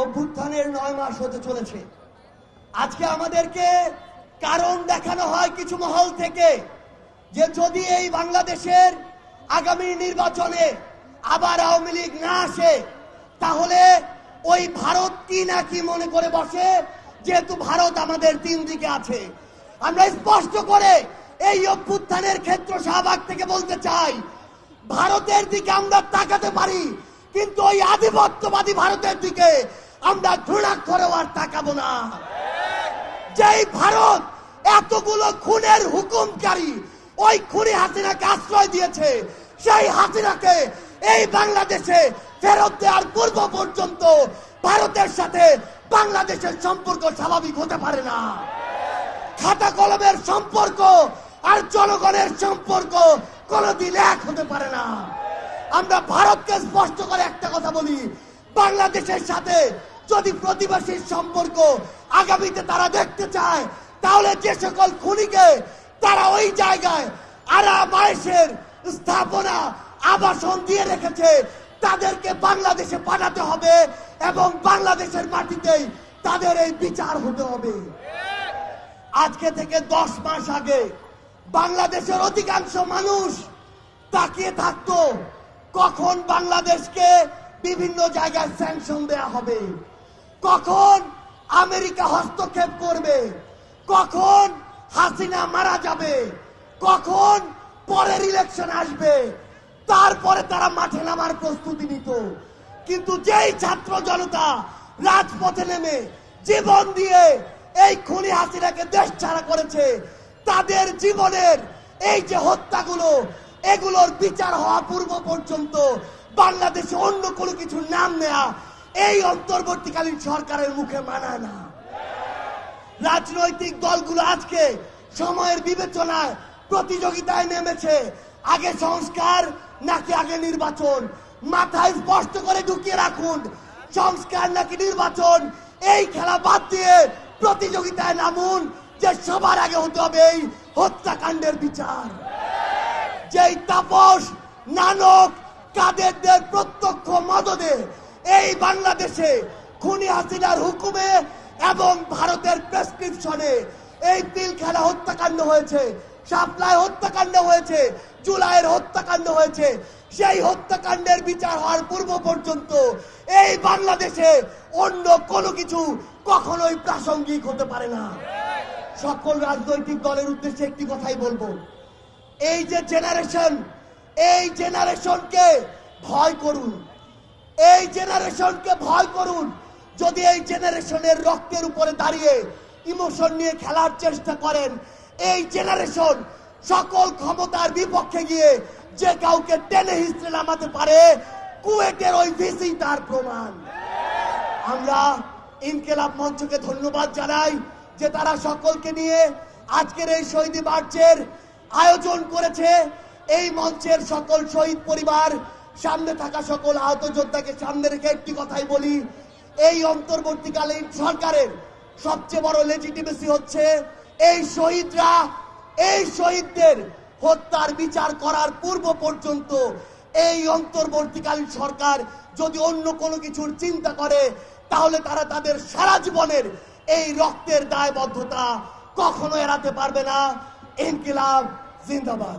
অভ্যুত্থানের 9 মাস হতে চলেছে। আজকে আমাদেরকে কারণ দেখানো হয় কিছু মহল থেকে যে যদি এই বাংলাদেশের আগামী নির্বাচনে আবার আওয়ামী লীগ না আসে তাহলে ওই ভারত কি না কি মনে করে বসে, যেহেতু ভারত আমাদের 3 দিকে আছে। আমরা স্পষ্ট করে এই অভ্যুত্থানের ক্ষেত্র শাহবাগ থেকে বলতে চাই, ভারতের দিকে আমরা তাকাতে পারি কিন্তু ওই আধিপত্যবাদী ভারতের দিকে আমরা ঘৃণাক্ষরেও আর তাকাবো না। যেই ভারত এতগুলো খুনের হুকুমকারী ওই খুনি হাসিনাকে আশ্রয় দিয়েছে, সেই হাসিনাকে এই বাংলাদেশে ফেরত দেওয়ার পূর্ব পর্যন্ত ভারতের সাথে বাংলাদেশের সম্পর্ক স্বাভাবিক হতে পারে না। খাতা কলমের সম্পর্ক আর জনগণের সম্পর্ক কোনদিন এক হতে পারে না। আমরা ভারতকে স্পষ্ট করে একটা কথা বলি, বাংলাদেশের সাথে যদি প্রতিবেশীর সম্পর্ক আগামীতে তারা দেখতে চায় তাহলে যে সকল খুনিকে তারা ওই জায়গায় আরাম-আয়েশের স্থাপনা আবাসন দিয়ে রেখেছে তাদেরকে বাংলাদেশে পাঠাতে হবে এবং বাংলাদেশের মাটিতেই তাদের এই বিচার হতে হবে। আজকে থেকে 10 মাস আগে বাংলাদেশের অধিকাংশ মানুষ তাকিয়ে থাকতো কখন বাংলাদেশকে বিভিন্ন জায়গায় স্যাংশন দেয়া হবে, কখন আমেরিকা হস্তক্ষেপ করবে, কখন হাসিনা মারা যাবে, কখন পরের ইলেকশন আসবে, তারপরে তারা মাঠে নামার প্রস্তুতি নিত। কিন্তু যেই ছাত্র জনতা রাজপথে নেমে জীবন দিয়ে এই খুনি হাসিনাকে দেশ ছাড়া করেছে, তাদের জীবনের এই যে হত্যাগুলো এগুলোর বিচার হওয়া পূর্ব পর্যন্ত বাংলাদেশে অন্য কোনো কিছু নাম নেয়া এই অন্তর্বর্তীকালীন সরকারের মুখে মানায় না। রাজনৈতিক দলগুলো আজকে সময়ের বিবেচনায় প্রতিযোগিতায় নেমেছে, আগে সংস্কার নাকি আগে নির্বাচন। মাথায় স্পষ্ট করে ঢুকিয়ে রাখুন, সংস্কার নাকি নির্বাচন, এই খেলা বাদ দিয়ে প্রতিযোগিতায় নামুন যে সবার আগে হতে হবে এই হত্যাকাণ্ডের বিচার। যেই তাপস নানক কাদেরদের প্রত্যক্ষ মদদে এই বাংলাদেশে খুনি হাসিনার হুকুমে এবং ভারতের প্রেসক্রিপশনে এই পিলখানা হত্যাকাণ্ড হয়েছে, শাপলায় হত্যাকাণ্ড হয়েছে, জুলাইয়ের হত্যাকাণ্ড হয়েছে, সেই হত্যাকাণ্ডের বিচার হওয়ার পূর্ব পর্যন্ত এই বাংলাদেশে অন্য কোনো কিছু কখনোই প্রাসঙ্গিক হতে পারে না। সকল রাজনৈতিক দলের উদ্দেশ্যে একটি কথাই বলবো, এই যে জেনারেশন, এই জেনারেশনকে ভয় করুন, এই জেনারেশনকে ভয় করুন। যদি এই জেনারেশনের রক্তের উপরে দাঁড়িয়ে ইমোশন নিয়ে খেলার চেষ্টা করেন, এই জেনারেশন সকল ক্ষমতার বিপক্ষে গিয়ে যে কাউকে টেনে হিস্ট্রে নামাতে পারে, কুয়েটের ওই ভিসি তার প্রমাণ। আমরা ইনকিলাব মঞ্চকে ধন্যবাদ জানাই যে তারা সকলকে নিয়ে আজকের এই শহীদ মার্চের আয়োজন করেছে। এই মঞ্চের সকল শহীদ পরিবার, সামনে থাকা সকল আহত যোদ্ধাকে সামনে রেখে একটি কথাই বলি, এই অন্তর্বর্তীকালীন সরকারের সবচেয়ে বড় লেজিটিমেসি হচ্ছে এই শহীদরা, এই শহীদদের হত্যার বিচার করার পূর্ব পর্যন্ত এই অন্তর্বর্তীকালীন সরকার যদি অন্য কোনো কিছুর চিন্তা করে তাহলে তারা তাদের সারা জীবনের এই রক্তের দায়বদ্ধতা কখনো এড়াতে পারবে না। ইনকিলাব জিন্দাবাদ।